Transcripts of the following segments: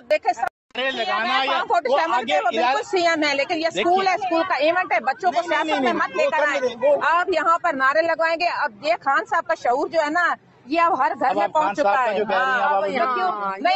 देखे लगाना या बिल्कुल सीएम है, लेकिन ये स्कूल है, स्कूल का इवेंट है, बच्चों को सियासत में मत लेकर आए। आप यहाँ पर नारे लगवाएंगे। अब ये खान साहब का शऊर जो है ना, ये अब हर घर में पहुंच चुका है।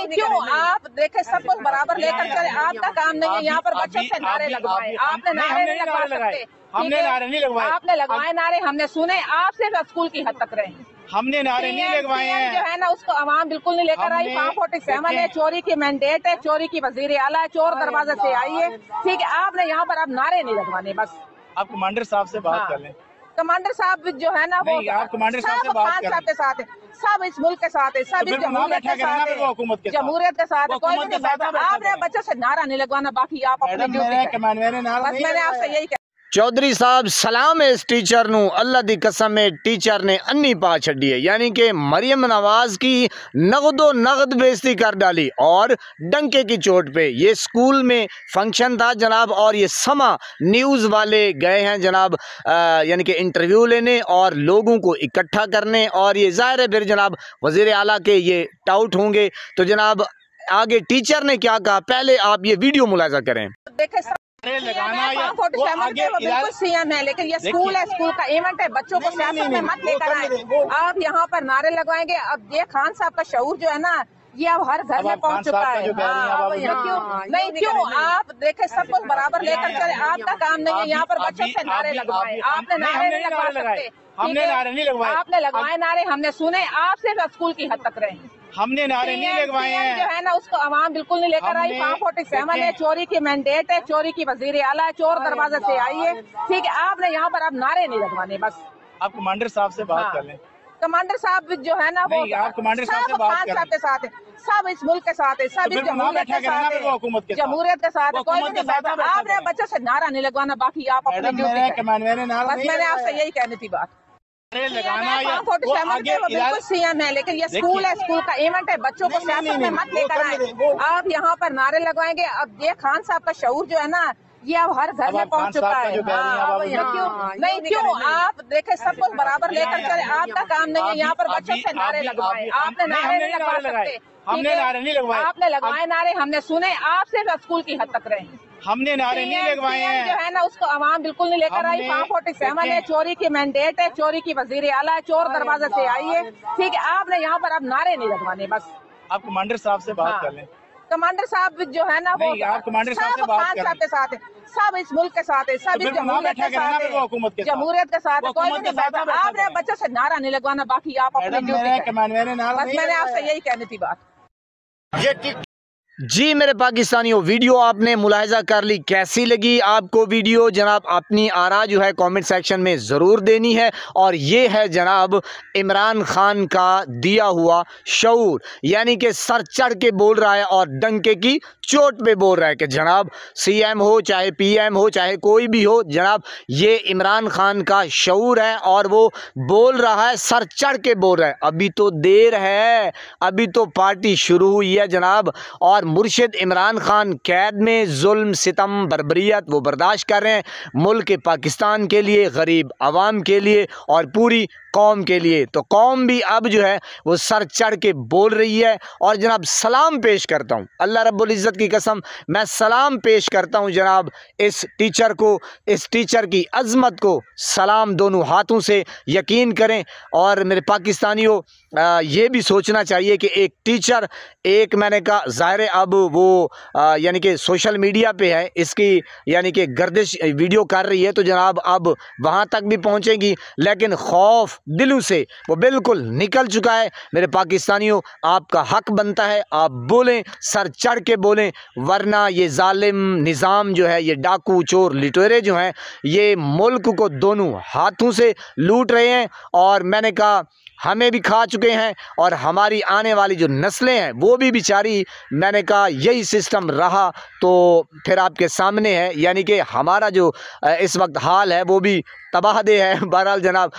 क्यों आप देखे सब कुछ बराबर लेकर चले। आपका काम नहीं है यहाँ पर बच्चों से नारे लगवाए। आपने नारे नहीं लगवा सकते। हमने नारे नहीं लगवाए, आपने लगवाए नारे, हमने सुने। आप सिर्फ स्कूल की हद तक रहे, हमने नारे नहीं लगवाए हैं। जो है ना उसको आवाम बिल्कुल नहीं लेकर आई। 47 है, चोरी की मैंडेट है, चोरी की वजीर आला है, चोर दरवाजे से आई है। ठीक है, आपने यहाँ पर अब नारे नहीं लगवाने। बस आप कमांडर साहब से बात कर लें। कमांडर साहब जो है ना वो आप कमांडर साहब से बात खान साहब के साथ है, सब इस मुल्क के साथ है, सब इस जमहूरियत के साथ है, जमहूरियत के साथ है। कोई नहीं बैठा। आपने बच्चों से नारा नहीं लगवाना, बाकी आप अपनी ड्यूटी करें। बस मैंने आपसे यही चौधरी साहब सलाम है इस टीचर नू, अल्लाह दी कसम है टीचर ने अन्नी पा छड़ी है। यानी कि मरियम नवाज की नगदो नगद बेइज्जती कर डाली और डंके की चोट पे। ये स्कूल में फंक्शन था जनाब, और ये समा न्यूज़ वाले गए हैं जनाब यानी कि इंटरव्यू लेने और लोगों को इकट्ठा करने। और ये ज़ाहिर है फिर जनाब वज़ीर आला के ये टाउट होंगे। तो जनाब आगे टीचर ने क्या कहा, पहले आप ये वीडियो मुलाजा करें। लगाना या बिल्कुल सीएम है, लेकिन ये स्कूल है, स्कूल का इवेंट है, बच्चों को सियासत में मत लेकर आए। आप यहाँ पर नारे लगवाएंगे। अब ये खान साहब का शऊर जो है ना, ये अब हर घर में पहुंच चुका है। क्यों आप देखे सब कुछ बराबर लेकर चले। आपका काम नहीं है यहाँ पर बच्चों से नारे लगवाए। आपने नारे नहीं लगवा सकते। हमने नारे नहीं लगवाए, आपने लगवाए नारे, हमने सुने। आप सिर्फ स्कूल की हद तक रहे, हमने नारे नहीं लगवाए हैं। जो है ना उसको आवाम बिल्कुल नहीं लेकर आई। 47 है, चोरी की मैंडेट है, चोरी की वजीर आला है, चोर दरवाजे से आई है। ठीक है, आपने यहाँ पर अब नारे नहीं लगवाने। बस आप कमांडर साहब से बात कर लें। कमांडर साहब जो है ना वो आप कमांडर साहब से बात खान साहब के साथ है, सब इस मुल्क के साथ है, सब इस जमहूरियत के साथ है, जमहूरियत के साथ है। कोई नहीं बैठा। आपने बच्चों से नारा नहीं लगवाना, बाकी आप अपनी ड्यूटी करें। बस मैंने आपसे यही कहनी थी बात। लगाना या 47 बिल्कुल सीएम है, लेकिन ये स्कूल है, स्कूल का इवेंट है, बच्चों को सियासत में मत लेकर आए। आप यहाँ पर नारे लगवाएंगे। अब ये खान साहब का शऊर जो है ना, ये अब हर घर में पहुंच चुका है। क्यों आप देखे सब कुछ बराबर लेकर चले। आपका काम नहीं है यहाँ पर बच्चों से नारे लगवाए। आपने नारे नहीं लगवा सकते। हमने नारे नहीं लगवाए, आपने लगवाए नारे, हमने सुने। आप सिर्फ स्कूल की हद तक रहे, हमने नारे नहीं लगवाए हैं। जो है ना उसको आवाम बिल्कुल नहीं लेकर आई। 47 है, चोरी की मैंडेट है, चोरी की वजीर आला है, चोर दरवाजे से आई है। ठीक है, आपने यहाँ पर अब नारे नहीं लगवाने। बस आप कमांडर साहब से बात कर लें। कमांडर साहब जो है ना वो आप कमांडर साहब से बात खान साहब के साथ है, सब इस मुल्क के साथ है, सब इस जमहूरियत के साथ है, जमहूरियत के साथ है। कोई नहीं बैठा। आपने बच्चों से नारा नहीं लगवाना, बाकी आप अपनी ड्यूटी करें। बस मैंने आपसे यही कहनी थी बात। जी मेरे पाकिस्तानियों, वीडियो आपने मुलाहिजा कर ली। कैसी लगी आपको वीडियो जनाब? अपनी आरा जो है कमेंट सेक्शन में ज़रूर देनी है। और ये है जनाब इमरान खान का दिया हुआ शऊर, यानी कि सर चढ़ के बोल रहा है और डंके की चोट पे बोल रहा है कि जनाब सीएम हो चाहे पीएम हो चाहे कोई भी हो जनाब, ये इमरान खान का शऊर है और वो बोल रहा है, सर चढ़ के बोल रहा है। अभी तो देर है, अभी तो पार्टी शुरू हुई है जनाब। और मुर्शिद इमरान खान कैद में, जुल्म सितम बर्बरियत वो बर्दाश्त कर रहे हैं मुल्क पाकिस्तान के लिए, गरीब आवाम के लिए और पूरी कौम के लिए। तो कौम भी अब जो है वो सर चढ़ के बोल रही है। और जनाब सलाम पेश करता हूँ, अल्लाह रब्बुल इज़्ज़त की कसम मैं सलाम पेश करता हूँ जनाब इस टीचर को, इस टीचर की अज़मत को सलाम दोनों हाथों से। यकीन करें और मेरे पाकिस्तानियों ये भी सोचना चाहिए कि एक टीचर, एक मैंने कहा ज़ाहिर अब वो यानी कि सोशल मीडिया पे है, इसकी यानी कि गर्दिश वीडियो कर रही है, तो जनाब अब वहाँ तक भी पहुँचेगी, लेकिन खौफ दिलों से वो बिल्कुल निकल चुका है। मेरे पाकिस्तानियों, आपका हक बनता है आप बोलें, सर चढ़ के बोलें, वरना ये जालिम निज़ाम जो है, ये डाकू चोर लिटोरे जो हैं, ये मुल्क को दोनों हाथों से लूट रहे हैं। और मैंने कहा हमें भी खा चुके हैं और हमारी आने वाली जो नस्लें हैं वो भी बेचारी, मैंने कहा यही सिस्टम रहा तो फिर आपके सामने है, यानी कि हमारा जो इस वक्त हाल है वो भी तबाह दे है। बहरहाल जनाब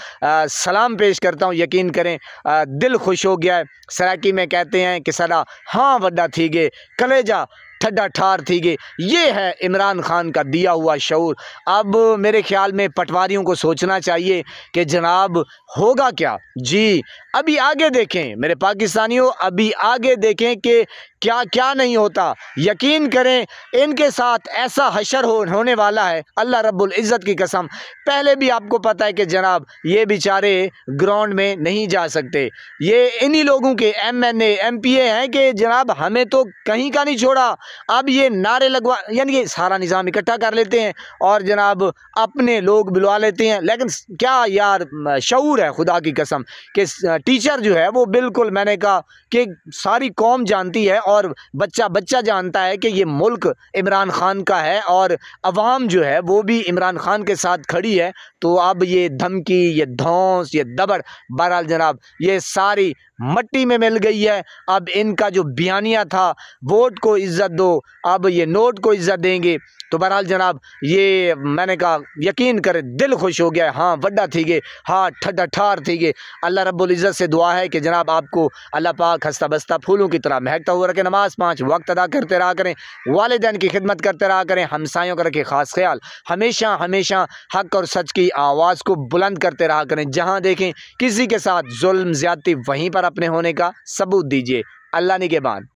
सलाम पेश करता हूँ। यकीन करें दिल खुश हो गया है। सराकी में कहते हैं कि सदा हाँ वड्डा थी गे, कलेजा ठड्डा ठार थी गे। ये है इमरान खान का दिया हुआ शऊर। अब मेरे ख्याल में पटवारियों को सोचना चाहिए कि जनाब होगा क्या। जी अभी आगे देखें मेरे पाकिस्तानियों, अभी आगे देखें कि क्या क्या नहीं होता। यकीन करें इनके साथ ऐसा हशर होने वाला है, अल्लाह रब्बुल इज़्ज़त की कसम। पहले भी आपको पता है कि जनाब ये बेचारे ग्राउंड में नहीं जा सकते। ये इन्हीं लोगों के MNA MPA हैं कि जनाब हमें तो कहीं का नहीं छोड़ा। अब ये नारे लगवा, यानी कि सारा निज़ाम इकट्ठा कर लेते हैं और जनाब अपने लोग बुलवा लेते हैं। लेकिन क्या यार शऊर है खुदा की कसम कि टीचर जो है वो बिल्कुल, मैंने कहा कि सारी कौम जानती है और बच्चा बच्चा जानता है कि ये मुल्क इमरान खान का है और अवाम जो है वो भी इमरान खान के साथ खड़ी है। तो अब ये धमकी, ये धौंस, ये दबड़, बहरहाल जनाब ये सारी मट्टी में मिल गई है। अब इनका जो बयानिया था वोट को इज़्ज़त दो, अब ये नोट को इज़्ज़त देंगे। तो बहरहाल जनाब ये मैंने कहा यकीन करे दिल खुश हो गया। हाँ वड्डा थी गे, हाँ ठड्डा ठार थी गे। अल्लाह रब्बुल इज़्ज़त से दुआ है कि जनाब आपको अल्लाह पाक हंसता बसता फूलों की तरह महकता हुआ रखे। नमाज 5 वक्त अदा करते रहा करें, वालिदैन की खिदमत करते रहा करें, हमसायों का रखे ख़ास ख्याल, हमेशा हमेशा हक़ और सच की आवाज़ को बुलंद करते रहा करें। जहाँ देखें किसी के साथ जुल्म ज़्यादती वहीं पर अपने होने का सबूत दीजिए। अल्लाह निगहबान।